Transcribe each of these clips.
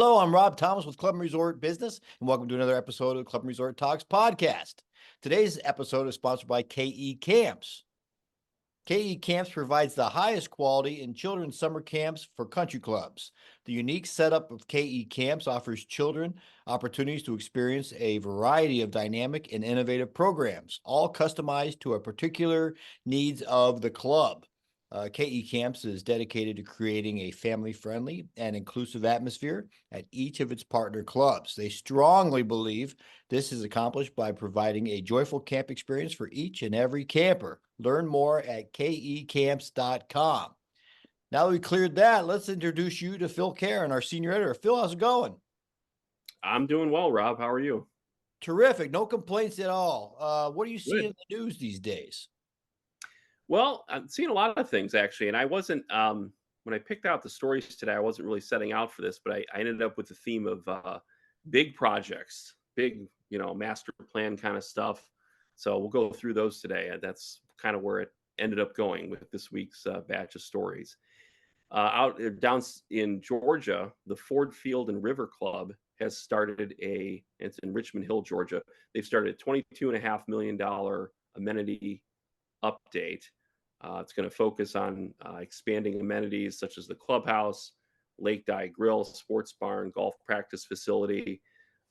Hello, I'm Rob Thomas with Club and Resort Business, and welcome to another episode of Club and Resort Talks podcast. Today's episode is sponsored by KE Camps. KE Camps provides the highest quality in children's summer camps for country clubs. The unique setup of KE Camps offers children opportunities to experience a variety of dynamic and innovative programs, all customized to a particular needs of the club. KE Camps is dedicated to creating a family-friendly and inclusive atmosphere at each of its partner clubs. They strongly believe this is accomplished by providing a joyful camp experience for each and every camper. Learn more at kecamps.com. Now that we cleared that, let's introduce you to Phil Keren, our senior editor. Phil, how's it going? I'm doing well, Rob. How are you? Terrific. No complaints at all. What do you see Good. in the news these days? Well, I'm seeing a lot of things actually, and I wasn't when I picked out the stories today, I wasn't really setting out for this, but I ended up with the theme of big projects, big, master plan kind of stuff. So we'll go through those today, and that's kind of where it ended up going with this week's batch of stories. Down in Georgia, the Ford Field and River Club has started it's in Richmond Hill, Georgia. They've started a $22.5 million amenity update. It's going to focus on expanding amenities such as the clubhouse, lake dive grill, sports barn, golf practice facility.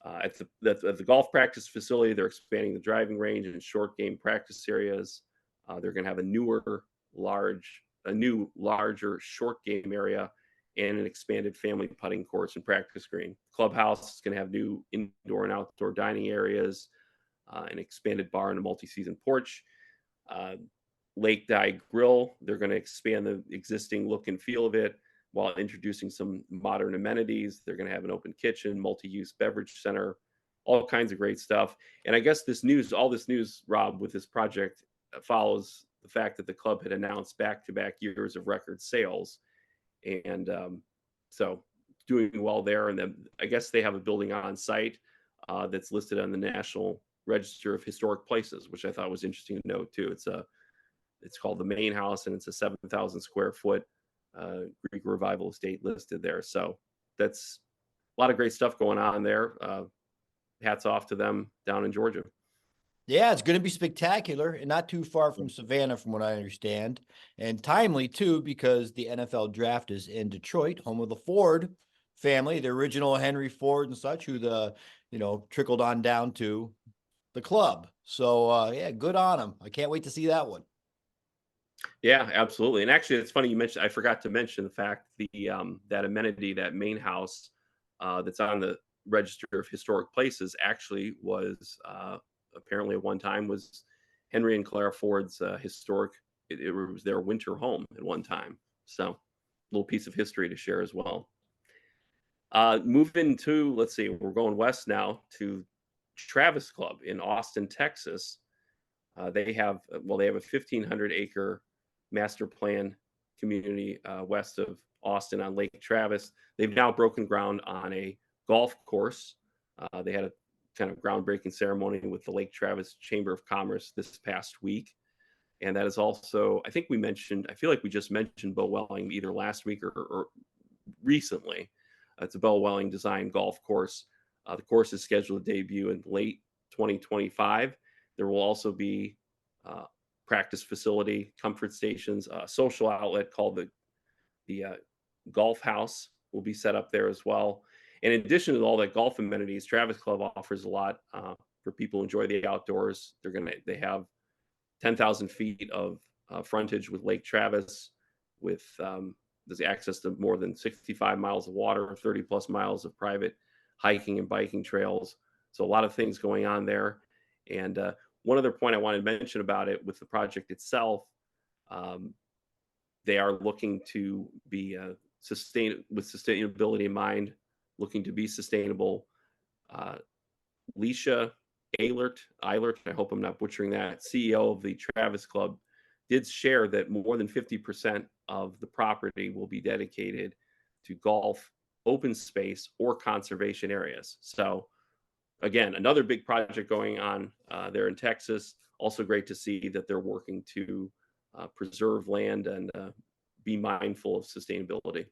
At the golf practice facility, they're expanding the driving range and short game practice areas. They're going to have a new, larger short game area and an expanded family putting course and practice green. Clubhouse is going to have new indoor and outdoor dining areas, an expanded bar and a multi-season porch. Lake dive grill, they're going to expand the existing look and feel of it while introducing some modern amenities. They're going to have an open kitchen, multi-use beverage center, all kinds of great stuff. And I guess all this news, Rob, with this project follows the fact that the club had announced back-to-back years of record sales. And so doing well there. And then I guess they have a building on site that's listed on the National Register of Historic Places, which I thought was interesting to note too. It's called the Main House, and it's a 7,000 square foot Greek Revival estate listed there. So that's a lot of great stuff going on there. Hats off to them down in Georgia. Yeah, it's going to be spectacular and not too far from Savannah, from what I understand, and timely too, because the NFL draft is in Detroit, home of the Ford family, the original Henry Ford and such, who trickled on down to the club. So, yeah, good on them. I can't wait to see that one. Yeah, absolutely. And actually, it's funny I forgot to mention the fact that amenity, that main house that's on the Register of Historic Places, actually was apparently at one time was Henry and Clara Ford's historic. It was their winter home at one time. So, a little piece of history to share as well. Moving to, let's see, we're going west now to Travis Club in Austin, Texas. They have a 1,500 acre master plan community west of Austin on Lake Travis. They've now broken ground on a golf course. They had a kind of groundbreaking ceremony with the Lake Travis Chamber of Commerce this past week. And that is also, I feel like we just mentioned Bo Welling either last week or recently. It's a Bo Welling designed golf course. The course is scheduled to debut in late 2025. There will also be practice facility, comfort stations, a social outlet called the Golf House will be set up there as well. And in addition to all that golf amenities, Travis Club offers a lot for people who enjoy the outdoors. They have 10,000 feet of frontage with Lake Travis, with there's access to more than 65 miles of water, 30 plus miles of private hiking and biking trails. So a lot of things going on there. And one other point I wanted to mention about it with the project itself, they are looking to be with sustainability in mind, looking to be sustainable. Leisha Eilert, I hope I'm not butchering that, CEO of the Travis Club, did share that more than 50% of the property will be dedicated to golf, open space, or conservation areas. So again, another big project going on there in Texas. Also great to see that they're working to preserve land and be mindful of sustainability.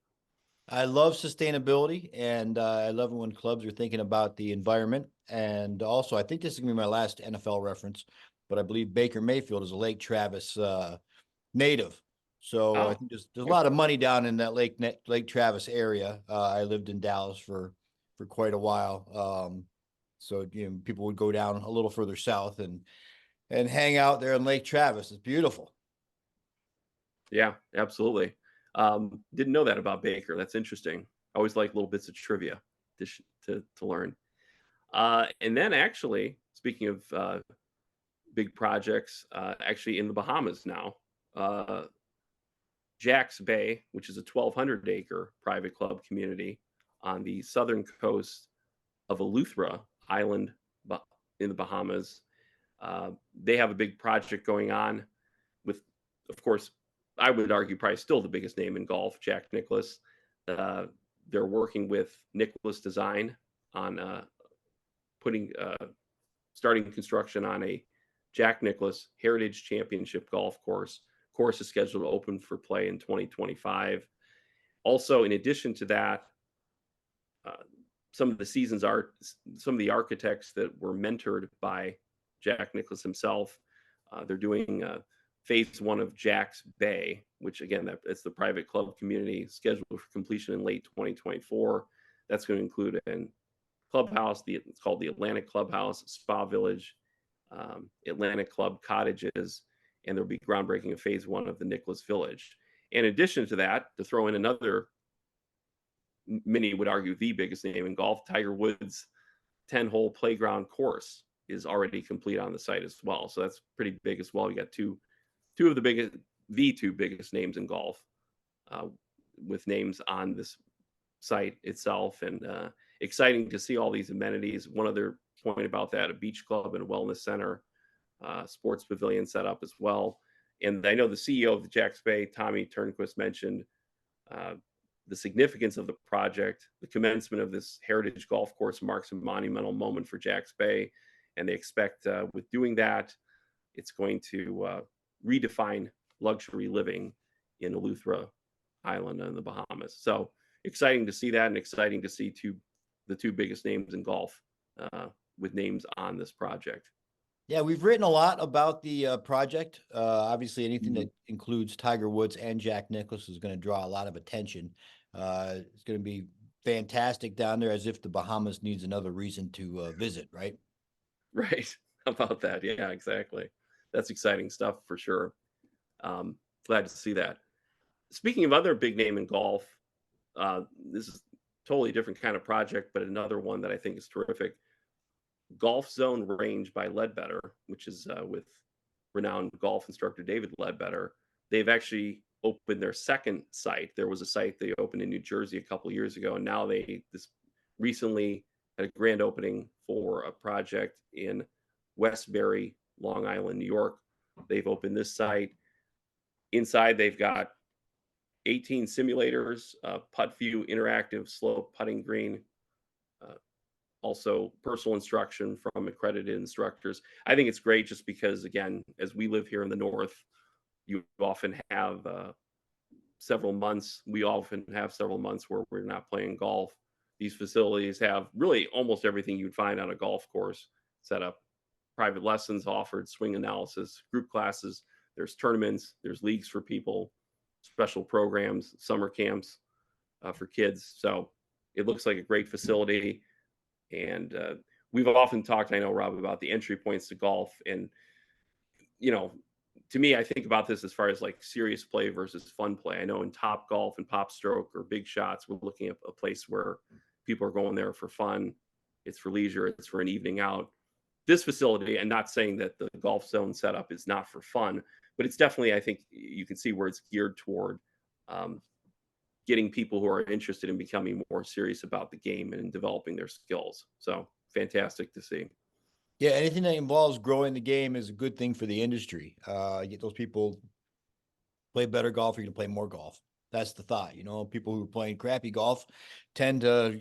I love sustainability, and I love it when clubs are thinking about the environment. And also, I think this is going to be my last NFL reference, but I believe Baker Mayfield is a Lake Travis native. So I Oh, think there's a okay. lot of money down in that Lake Travis area. I lived in Dallas for quite a while. So people would go down a little further south and hang out there in Lake Travis. It's beautiful. Yeah, absolutely. Didn't know that about Baker. That's interesting. I always like little bits of trivia to learn. And then actually, speaking of big projects, actually in the Bahamas now, uh, Jack's Bay, which is a 1,200-acre private club community on the southern coast of Eleuthera Island in the Bahamas. They have a big project going on with, of course, I would argue probably still the biggest name in golf, Jack Nicklaus. Uh, they're working with Nicklaus Design on putting starting construction on a Jack Nicklaus Heritage Championship golf course. Course is scheduled to open for play in 2025. Also, in addition to that, uh, some of the seasons art, some of the architects that were mentored by Jack Nicklaus himself, they're doing phase one of Jack's Bay, which again, it's the private club community scheduled for completion in late 2024. That's going to include an clubhouse. It's called the Atlantic Clubhouse, Spa Village, Atlantic Club Cottages, and there'll be groundbreaking of phase one of the Nicholas Village. In addition to that, to throw in another, many would argue the biggest name in golf, Tiger Woods' 10-hole playground course is already complete on the site as well. So that's pretty big as well. You got two of the two biggest names in golf, uh, with names on this site itself, and exciting to see all these amenities. One other point about that: a beach club and a wellness center, sports pavilion set up as well. And I know the CEO of the Jacks Bay, Tommy Turnquist, mentioned uh, the significance of the project. The commencement of this heritage golf course marks a monumental moment for Jacks Bay, and they expect with doing that, it's going to redefine luxury living in Eleuthera Island in the Bahamas. So exciting to see that, and exciting to see the two biggest names in golf uh, with names on this project. Yeah, we've written a lot about the project. Obviously, anything Mhm. that includes Tiger Woods and Jack Nicklaus is going to draw a lot of attention. It's going to be fantastic down there, as if the Bahamas needs another reason to visit, right? Right. How about that? Yeah, exactly. That's exciting stuff for sure. Um, Glad to see that. Speaking of other big name in golf, this is totally different kind of project, but another one that I think is terrific. Golf Zone Range by Ledbetter, which is with renowned golf instructor David Ledbetter. They've actually opened their second site. There was a site they opened in New Jersey a couple years ago, and now they this recently had a grand opening for a project in Westbury, Long Island, New York. They've opened this site. Inside, they've got 18 simulators, putt view, interactive slope putting green, uh, also personal instruction from accredited instructors. I think it's great just because, again, as we live here in the North, you often have several months. We often have several months where we're not playing golf. These facilities have really almost everything you'd find on a golf course set up: private lessons offered, swing analysis, group classes. There's tournaments, there's leagues for people, special programs, summer camps for kids. So it looks like a great facility. And we've often talked, I know, Rob, about the entry points to golf. And, you know, to me, I think about this as far as like serious play versus fun play. I know in Top Golf and Pop Stroke or Big Shots, we're looking at a place where people are going there for fun. It's for leisure. It's for an evening out. This facility, and not saying that the golf zone setup is not for fun, but it's definitely, I think you can see where it's geared toward um, getting people who are interested in becoming more serious about the game and in developing their skills. So fantastic to see. Yeah, anything that involves growing the game is a good thing for the industry. Get those people play better golf, you're going to play more golf. That's the thought. People who are playing crappy golf tend to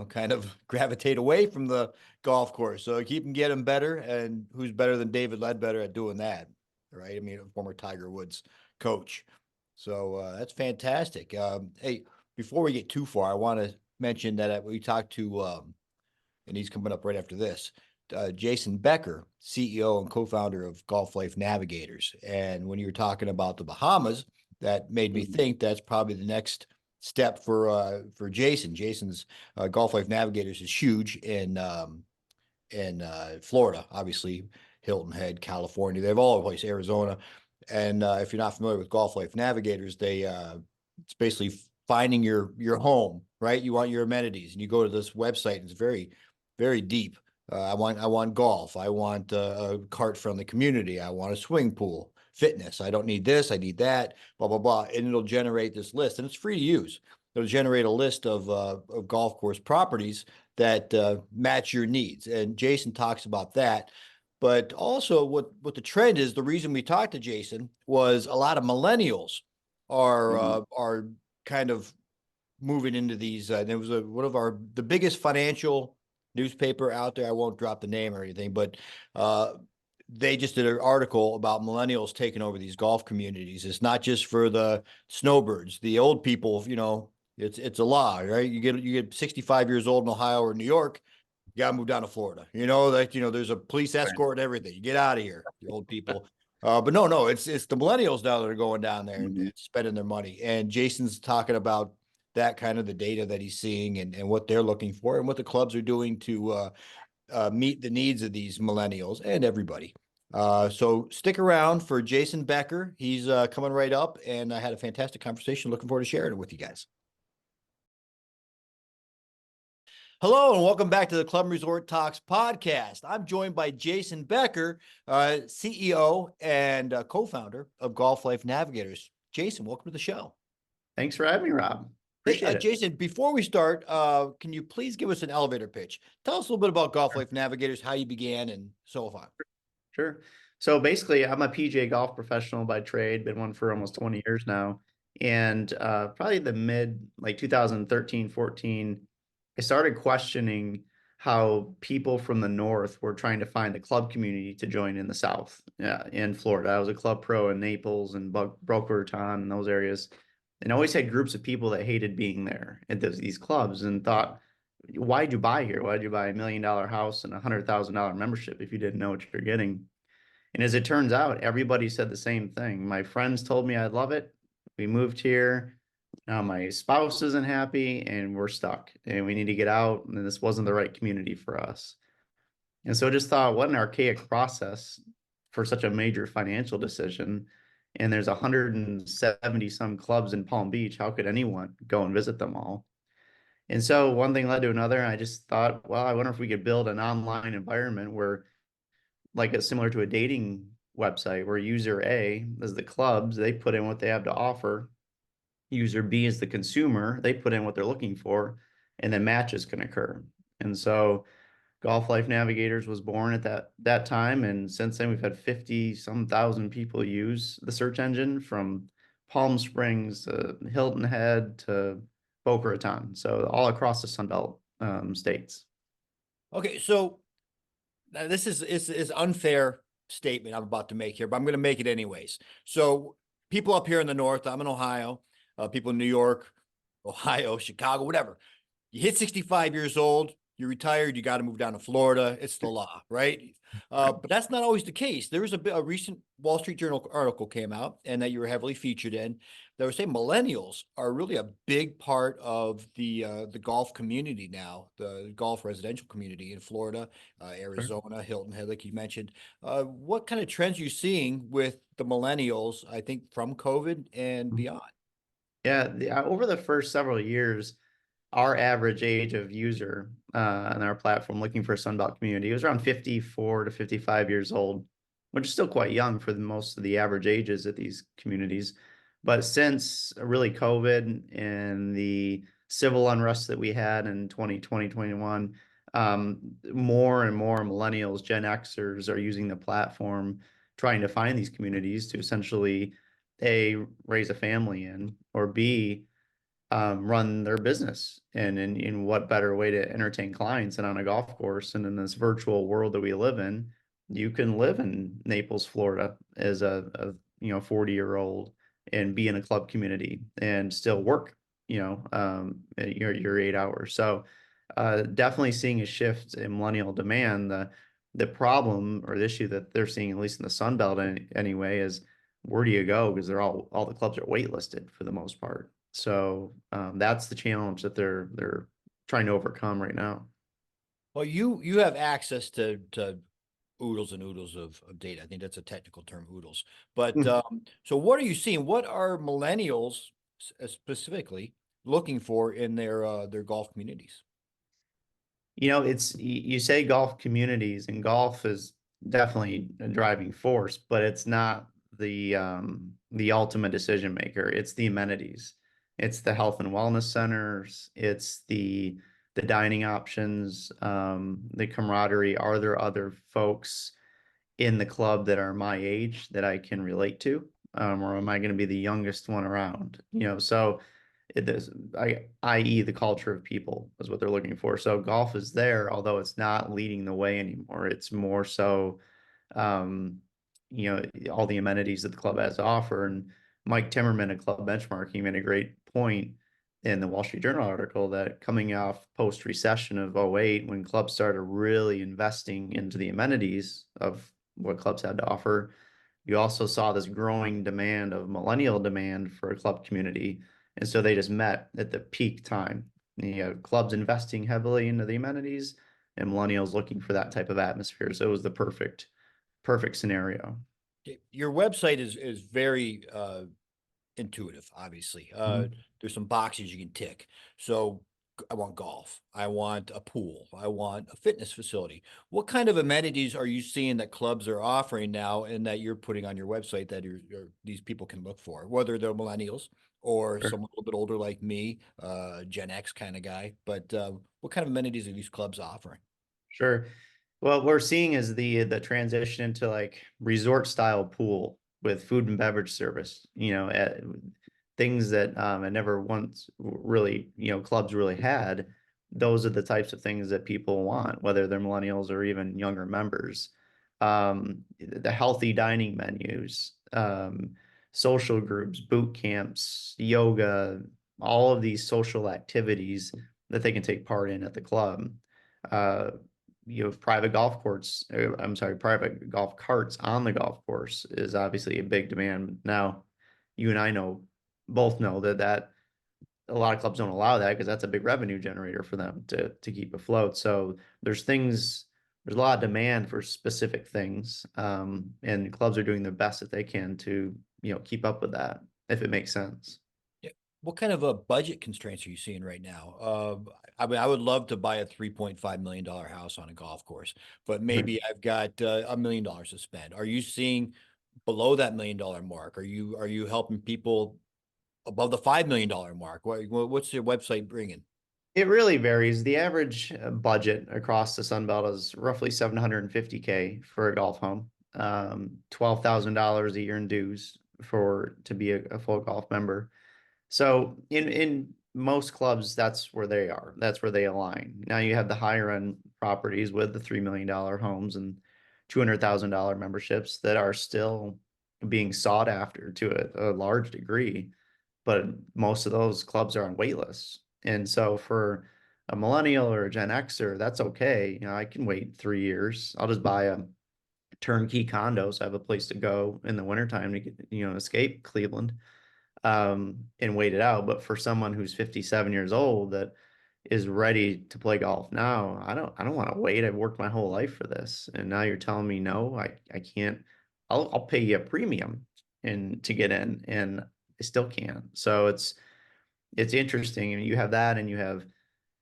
kind of gravitate away from the golf course. So keep them getting better. And who's better than David Ledbetter at doing that? Right. I mean, a former Tiger Woods coach. So that's fantastic. Hey, before we get too far, I want to mention that we talked to, and he's coming up right after this, Jason Becker, CEO and co-founder of Golf Life Navigators. And when you were talking about the Bahamas, that made me think that's probably the next step for Jason. Jason's Golf Life Navigators is huge in Florida, obviously, Hilton Head, California. They have all over the place, Arizona. And if you're not familiar with Golf Life Navigators, it's basically finding your home, right? You want your amenities, and you go to this website, and it's very, very deep. I want golf. I want a cart-friendly community. I want a swimming pool, fitness. I don't need this. I need that. Blah blah blah, and it'll generate this list, and it's free to use. It'll generate a list of golf course properties that match your needs. And Jason talks about that. But also, what the trend is, the reason we talked to Jason was a lot of millennials are kind of moving into these. There was one of the biggest financial newspaper out there. I won't drop the name or anything, but they just did an article about millennials taking over these golf communities. It's not just for the snowbirds, the old people. It's a law, right? You get 65 years old in Ohio or New York, you gotta move down to Florida. There's a police escort and everything. You get out of here, the old people. But no, it's the millennials now that are going down there and spending their money. And Jason's talking about that kind of the data that he's seeing and what they're looking for and what the clubs are doing to meet the needs of these millennials and everybody. So stick around for Jason Becker. He's coming right up, and I had a fantastic conversation. Looking forward to sharing it with you guys. Hello, and welcome back to the Club and Resort Talks podcast. I'm joined by Jason Becker, CEO and co-founder of Golf Life Navigators. Jason, welcome to the show. Thanks for having me, Rob. Appreciate it. Jason, before we start, can you please give us an elevator pitch? Tell us a little bit about Golf Life Navigators, how you began, and so on. Sure. So basically, I'm a PGA golf professional by trade, been one for almost 20 years now. And probably the mid, like 2013, 14, I started questioning how people from the North were trying to find a club community to join in the South, in Florida. I was a club pro in Naples and Boca Raton and those areas, and always had groups of people that hated being there at these clubs and thought, why'd you buy here? Why'd you buy $1 million house and $100,000 membership if you didn't know what you're getting? And as it turns out, everybody said the same thing. My friends told me I'd love it. We moved here. Now my spouse isn't happy and we're stuck and we need to get out. And this wasn't the right community for us. And so I just thought, what an archaic process for such a major financial decision. And there's 170 some clubs in Palm Beach. How could anyone go and visit them all? And so one thing led to another. And I just thought, well, I wonder if we could build an online environment where, like, it's similar to a dating website where user A is the clubs, they put in what they have to offer. User B is the consumer, they put in what they're looking for, and then matches can occur. And so Golf Life Navigators was born at that time, and since then we've had 50 some thousand people use the search engine, from Palm Springs to Hilton Head to Boca Raton, so all across the Sunbelt states. Okay, so this is unfair statement I'm about to make here, but I'm going to make it anyways. So people up here in the North, I'm in Ohio, people in New York, Ohio, Chicago, whatever. You hit 65 years old, you're retired, you got to move down to Florida. It's the law, right? But that's not always the case. There was a recent Wall Street Journal article came out, and that you were heavily featured in. They were saying millennials are really a big part of the golf community now, the golf residential community in Florida, Arizona, Hilton Head, like you mentioned. What kind of trends are you seeing with the millennials, I think, from COVID and beyond? Yeah, over the first several years, our average age of user on our platform looking for a Sunbelt community was around 54 to 55 years old, which is still quite young for most of the average ages at these communities. But since really COVID and the civil unrest that we had in 2020, 21, more and more millennials, Gen Xers are using the platform, trying to find these communities to essentially A, raise a family in, or B, run their business. And in what better way to entertain clients than on a golf course? And in this virtual world that we live in, you can live in Naples, Florida as a 40-year-old and be in a club community and still work your 8 hours. So definitely seeing a shift in millennial demand. The problem or the issue that they're seeing, at least in the Sun Belt anyway, is where do you go? Because all the clubs are waitlisted for the most part. So that's the challenge that they're trying to overcome right now. Well, you have access to oodles and oodles of data. I think that's a technical term, oodles. But so what are you seeing? What are millennials specifically looking for in their golf communities? You say golf communities, and golf is definitely a driving force, but it's not the ultimate decision maker. It's the amenities. It's the health and wellness centers. It's the dining options, the camaraderie. Are there other folks in the club that are my age that I can relate to? Or am I going to be the youngest one around? So it is, i.e. the culture of people is what they're looking for. So golf is there, although it's not leading the way anymore. It's more so, um, all the amenities that the club has to offer. And Mike Timmerman at Club Benchmarking made a great point in the Wall Street Journal article that coming off post-recession of 08, when clubs started really investing into the amenities of what clubs had to offer, you also saw this growing demand of millennial demand for a club community. And so they just met at the peak time. You have clubs investing heavily into the amenities and millennials looking for that type of atmosphere. So it was the perfect scenario. Your website is very intuitive, obviously. There's some boxes you can tick. So I want golf. I want a pool. I want a fitness facility. What kind of amenities are you seeing that clubs are offering now and that you're putting on your website that these people can look for, whether they're millennials or Sure. someone a little bit older like me, Gen X kind of guy. But what kind of amenities are these clubs offering? Sure. What we're seeing is the transition into like resort style pool with food and beverage service, things that I never once really, clubs really had. Those are the types of things that people want, whether they're millennials or even younger members. The healthy dining menus, social groups, boot camps, yoga, all of these social activities that they can take part in at the club. Uh, Private golf courts, I'm sorry, private golf carts on the golf course is obviously a big demand. Now, you and I both know that a lot of clubs don't allow that because that's a big revenue generator for them to keep afloat. So there's a lot of demand for specific things, and clubs are doing the best that they can to keep up with that if it makes sense. Yeah. What kind of a budget constraints are you seeing right now? I mean, I would love to buy a $3.5 million house on a golf course, but maybe I've got $1 million to spend. Are you seeing below that $1 million mark? Are you helping people above the $5 million mark? What's your website bringing? It really varies. The average budget across the Sun Belt is roughly 750K for a golf home, $12,000 a year in dues to be a full golf member. So in most clubs, that's where they are. That's where they align. Now you have the higher end properties with the $3 million homes and $200,000 memberships that are still being sought after to a large degree, but most of those clubs are on wait lists. And so for a millennial or a Gen Xer, that's okay. I can wait 3 years. I'll just buy a turnkey condo so I have a place to go in the wintertime to get, escape Cleveland, and wait it out. But for someone who's 57 years old that is ready to play golf now, I don't want to wait. I've worked my whole life for this. And now you're telling me no, I can't. I'll pay you a premium and to get in, and I still can't. So it's interesting. And you have that, and you have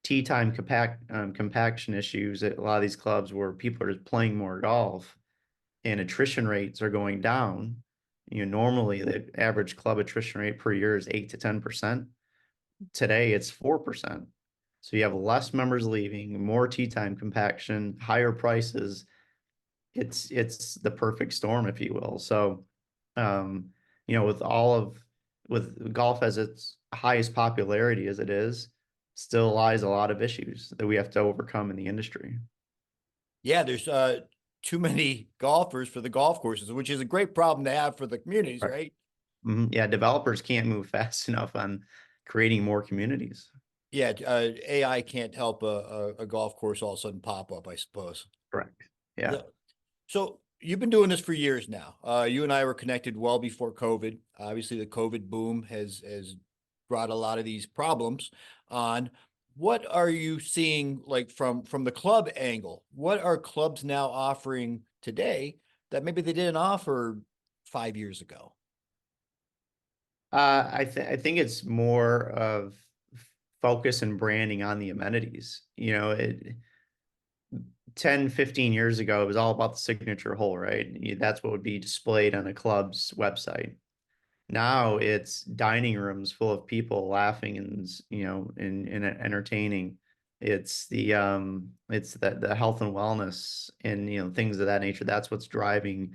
tee time compaction issues at a lot of these clubs where people are just playing more golf and attrition rates are going down. Normally the average club attrition rate per year is 8 to 10%. Today it's 4%. So you have less members leaving, more tee time compaction, higher prices. It's the perfect storm, if you will. So, with golf as its highest popularity as it is, still lies a lot of issues that we have to overcome in the industry. Yeah, there's too many golfers for the golf courses, which is a great problem to have for the communities, right? Yeah, developers can't move fast enough on creating more communities. Yeah, AI can't help a golf course all of a sudden pop up, I suppose. Correct. Yeah. So you've been doing this for years now. You and I were connected well before COVID. Obviously, the COVID boom has brought a lot of these problems on. What are you seeing, like, from the club angle? What are clubs now offering today that maybe they didn't offer 5 years ago? I think it's more of focus and branding on the amenities. 10, 15 years ago, it was all about the signature hole, right? That's what would be displayed on a club's website. Now it's dining rooms full of people laughing and entertaining. It's the health and wellness and things of that nature. That's what's driving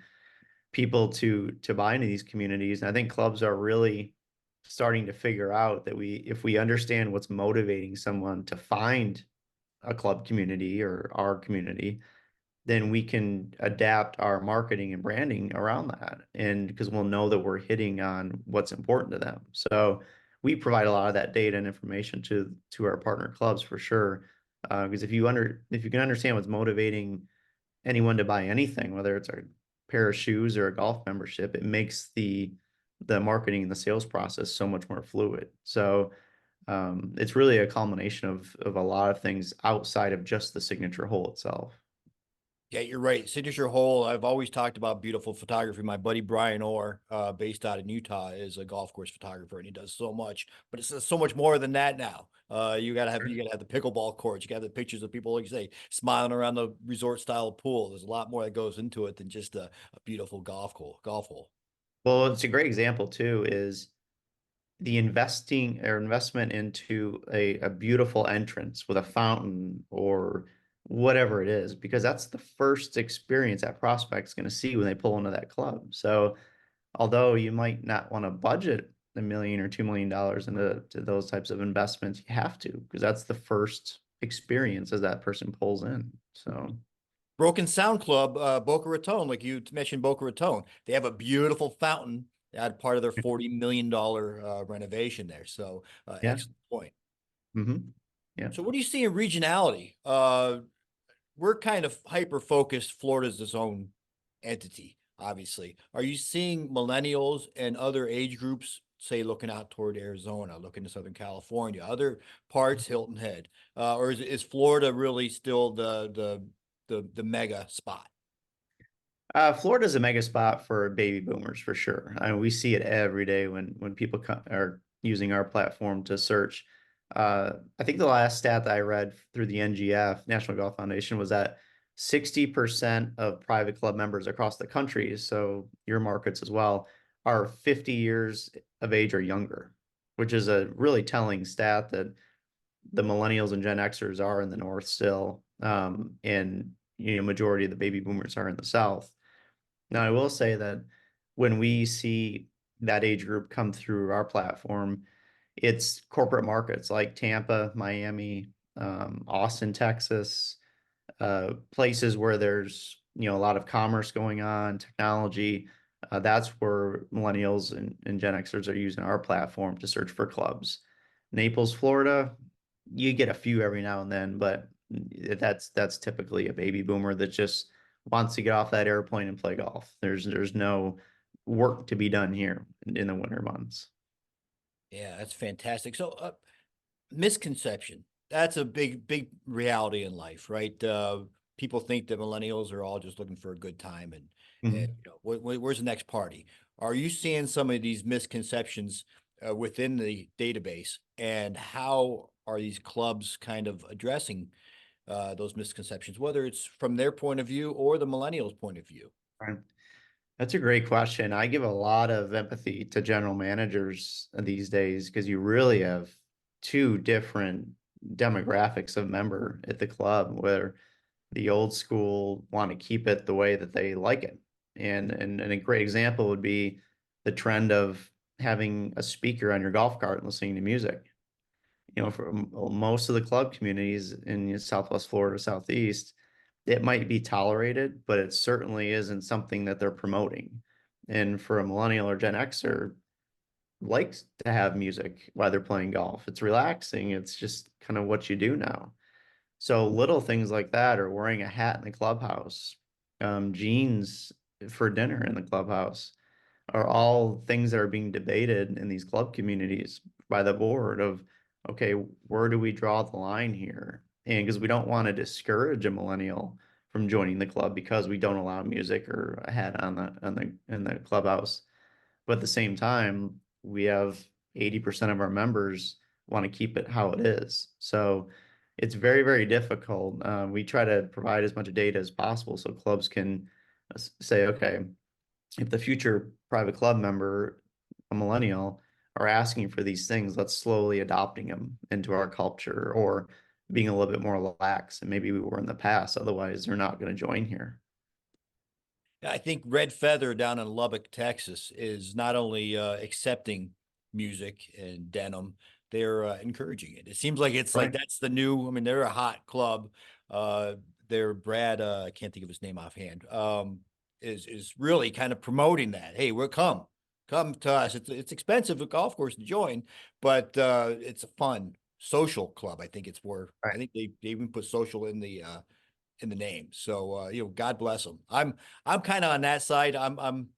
people to buy into these communities. And I think clubs are really starting to figure out that if we understand what's motivating someone to find a club community or our community, then we can adapt our marketing and branding around that. And because we'll know that we're hitting on what's important to them. So we provide a lot of that data and information to our partner clubs for sure. Because if you can understand what's motivating anyone to buy anything, whether it's a pair of shoes or a golf membership, it makes the marketing and the sales process so much more fluid. So it's really a culmination of a lot of things outside of just the signature hole itself. Yeah, you're right. Signature hole. I've always talked about beautiful photography. My buddy Brian Orr, based out in Utah, is a golf course photographer, and he does so much. But it's so much more than that now. You gotta have the pickleball courts. You gotta have the pictures of people, like you say, smiling around the resort style pool. There's a lot more that goes into it than just a beautiful golf hole. Well, it's a great example too, is the investment into a beautiful entrance with a fountain or whatever it is, because that's the first experience that prospect's going to see when they pull into that club. So although you might not want to budget $1 million or $2 million into those types of investments, you have to, because that's the first experience as that person pulls in. So Broken Sound Club, Boca Raton, like you mentioned, Boca Raton, they have a beautiful fountain. They had part of their $40 million renovation there. So yeah. excellent point. Mm-hmm. Yeah. So what do you see in regionality? We're kind of hyper focused. Florida's its own entity, obviously. Are you seeing millennials and other age groups, say, looking out toward Arizona, looking to Southern California, other parts, Hilton Head, or is Florida really still the mega spot? Florida's a mega spot for baby boomers for sure. I mean, we see it every day when people are using our platform to search. I think the last stat that I read through the NGF, National Golf Foundation, was that 60% of private club members across the country, so your markets as well, are 50 years of age or younger, which is a really telling stat that the millennials and Gen Xers are in the North still, and majority of the baby boomers are in the South. Now, I will say that when we see that age group come through our platform, it's corporate markets like Tampa, Miami, Austin, Texas, places where there's a lot of commerce going on, technology. That's where millennials and Gen Xers are using our platform to search for clubs. Naples, Florida, you get a few every now and then, but that's typically a baby boomer that just wants to get off that airplane and play golf. There's no work to be done here in the winter months. Yeah, that's fantastic. So, misconception. That's a big reality in life, right? People think that millennials are all just looking for a good time and Mhm. where's the next party? Are you seeing some of these misconceptions within the database, and how are these clubs kind of addressing those misconceptions, whether it's from their point of view or the millennials' point of view? Right. That's a great question. I give a lot of empathy to general managers these days because you really have two different demographics of member at the club, where the old school want to keep it the way that they like it. And a great example would be the trend of having a speaker on your golf cart and listening to music. For most of the club communities in Southwest Florida, Southeast, it might be tolerated, but it certainly isn't something that they're promoting. And for a millennial or Gen Xer, like to have music while they're playing golf. It's relaxing. It's just kind of what you do now. So little things like that, or wearing a hat in the clubhouse, jeans for dinner in the clubhouse, are all things that are being debated in these club communities by the board of, okay, where do we draw the line here? And because we don't want to discourage a millennial from joining the club because we don't allow music or a hat on the in the clubhouse. But at the same time, we have 80% of our members want to keep it how it is. So it's very, very difficult. We try to provide as much data as possible so clubs can say, okay, if the future private club member, a millennial, are asking for these things, let's slowly adopting them into our culture or being a little bit more lax than maybe we were in the past. Otherwise, they're not going to join here. I think Red Feather down in Lubbock, Texas, is not only accepting music and denim, they're encouraging it. It seems like it's like Right. that's the new. I mean, they're a hot club. They're Brad. I can't think of his name offhand. Is really kind of promoting that. Hey, we're come to us. It's expensive a golf course to join, but it's a fun social club. I think it's more. I Right. think they even put social in the name. So God bless them. I'm kind of on that side. I'm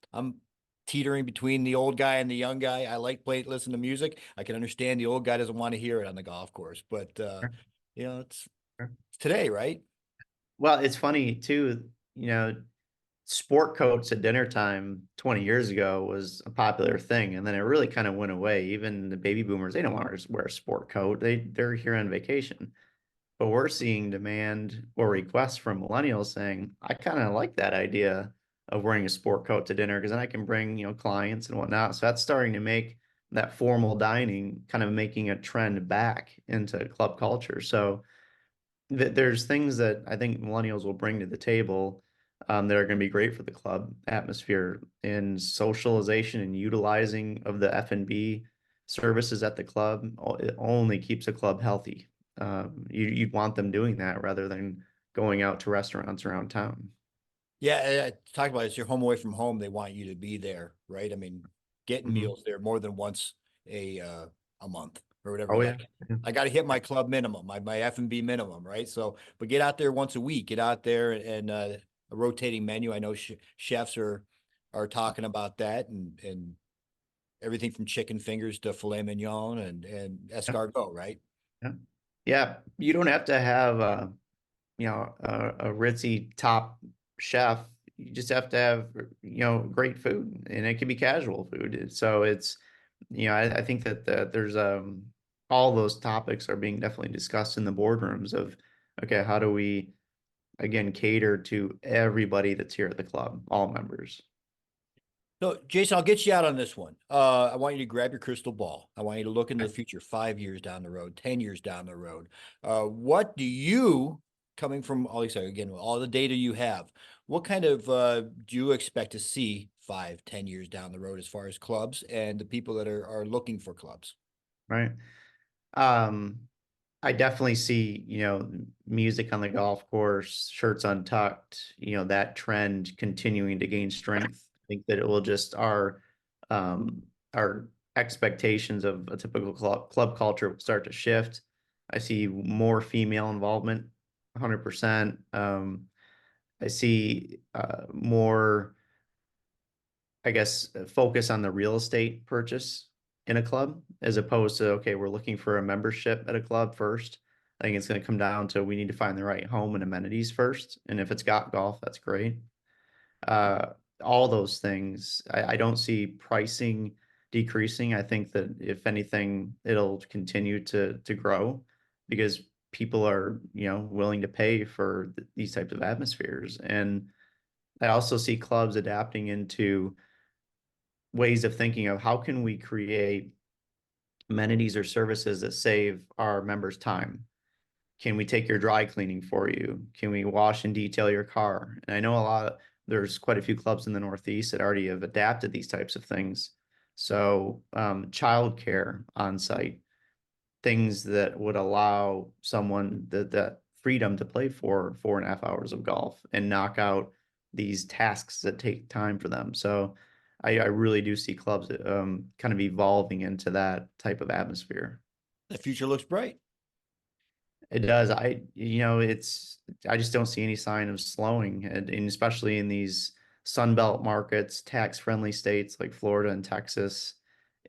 teetering between the old guy and the young guy. I like listen to music. I can understand the old guy doesn't want to hear it on the golf course, but Sure. it's today, right? Well, it's funny too, sport coats at dinner time 20 years ago was a popular thing, and then it really kind of went away. Even the baby boomers, they don't want to wear a sport coat. They're here on vacation. But we're seeing demand or requests from millennials saying, I kind of like that idea of wearing a sport coat to dinner because then I can bring, clients and whatnot. So that's starting to make that formal dining kind of making a trend back into club culture. So there's things that I think millennials will bring to the table that are going to be great for the club atmosphere in socialization and utilizing of the F&B services at the club. It only keeps a club healthy. You'd want them doing that rather than going out to restaurants around town. Yeah, talk about it. It's your home away from home. They want you to be there, right? I mean, getting Mhm. meals there more than once a uh, a month or whatever. Oh Like yeah. Yeah. I got to hit my club minimum, my F&B minimum, right? So, but get out there once a week. Get out there and a rotating menu. I know chefs are talking about that and everything from chicken fingers to filet mignon and Yeah. escargot, right? Yeah. Yeah. You don't have to have a ritzy top chef. You just have to have, great food, and it can be casual food. So it's, I think that there's all those topics are being definitely discussed in the boardrooms of, okay, how do we again cater to everybody that's here at the club, all members. So, Jason, I'll get you out on this one. I want you to grab your crystal ball. I want you to look into the future, 5 years down the road, 10 years down the road. What do you, coming from all these, again, all the data you have, what kind of do you expect to see 5, 10 years down the road as far as clubs and the people that are looking for clubs? Right. Um, I definitely see, music on the golf course, shirts untucked, that trend continuing to gain strength. I think that it will just our expectations of a typical club culture will start to shift. I see more female involvement, 100%. I see more, I guess, focus on the real estate purchase in a club as opposed to, okay, we're looking for a membership at a club first. I think it's going to come down to we need to find the right home and amenities first. And if it's got golf, that's great. Uh, all those things, I don't see pricing decreasing. I think that if anything, it'll continue to grow because people are, willing to pay for these types of atmospheres. And I also see clubs adapting into ways of thinking of how can we create amenities or services that save our members time. Can we take your dry cleaning for you? Can we wash and detail your car? And I know there's quite a few clubs in the Northeast that already have adapted these types of things. So childcare on site, things that would allow someone that freedom to play for 4.5 hours of golf and knock out these tasks that take time for them. So I really do see clubs kind of evolving into that type of atmosphere. The future looks bright. It does. I just don't see any sign of slowing, and especially in these Sun Belt markets, tax-friendly states like Florida and Texas.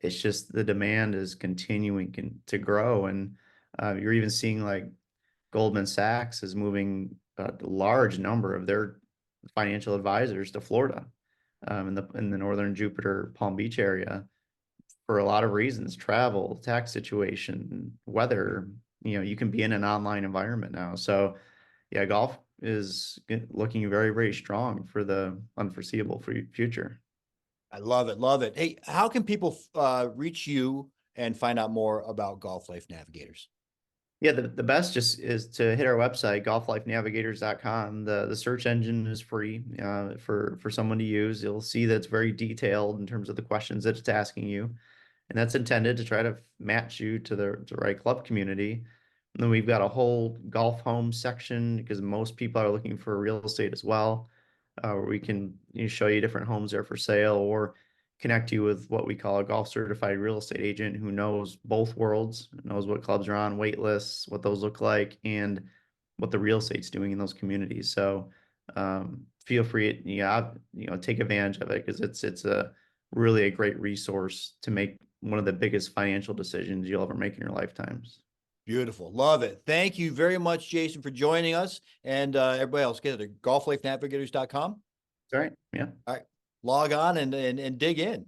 It's just the demand is continuing to grow, and you're even seeing like Goldman Sachs is moving a large number of their financial advisors to Florida, in the northern Jupiter Palm Beach area for a lot of reasons: travel, tax situation, weather. You can be in an online environment now. So yeah, golf is looking very, very strong for the unforeseeable future. I love it. Love it. Hey, how can people reach you and find out more about Golf Life Navigators? Yeah, the best just is to hit our website, golflifenavigators.com. The search engine is free for someone to use. You'll see that it's very detailed in terms of the questions that it's asking you, and that's intended to try to match you to the right club community. And then we've got a whole golf home section because most people are looking for real estate as well, where we can show you different homes there for sale, or connect you with what we call a golf certified real estate agent who knows both worlds, knows what clubs are on wait lists, what those look like, and what the real estate's doing in those communities. So feel free to take advantage of it, because it's a really a great resource to make one of the biggest financial decisions you'll ever make in your lifetimes. Beautiful. Love it. Thank you very much, Jason, for joining us. And everybody else, get it at golflifenavigators.com. All right. Yeah. All right. Log on and dig in.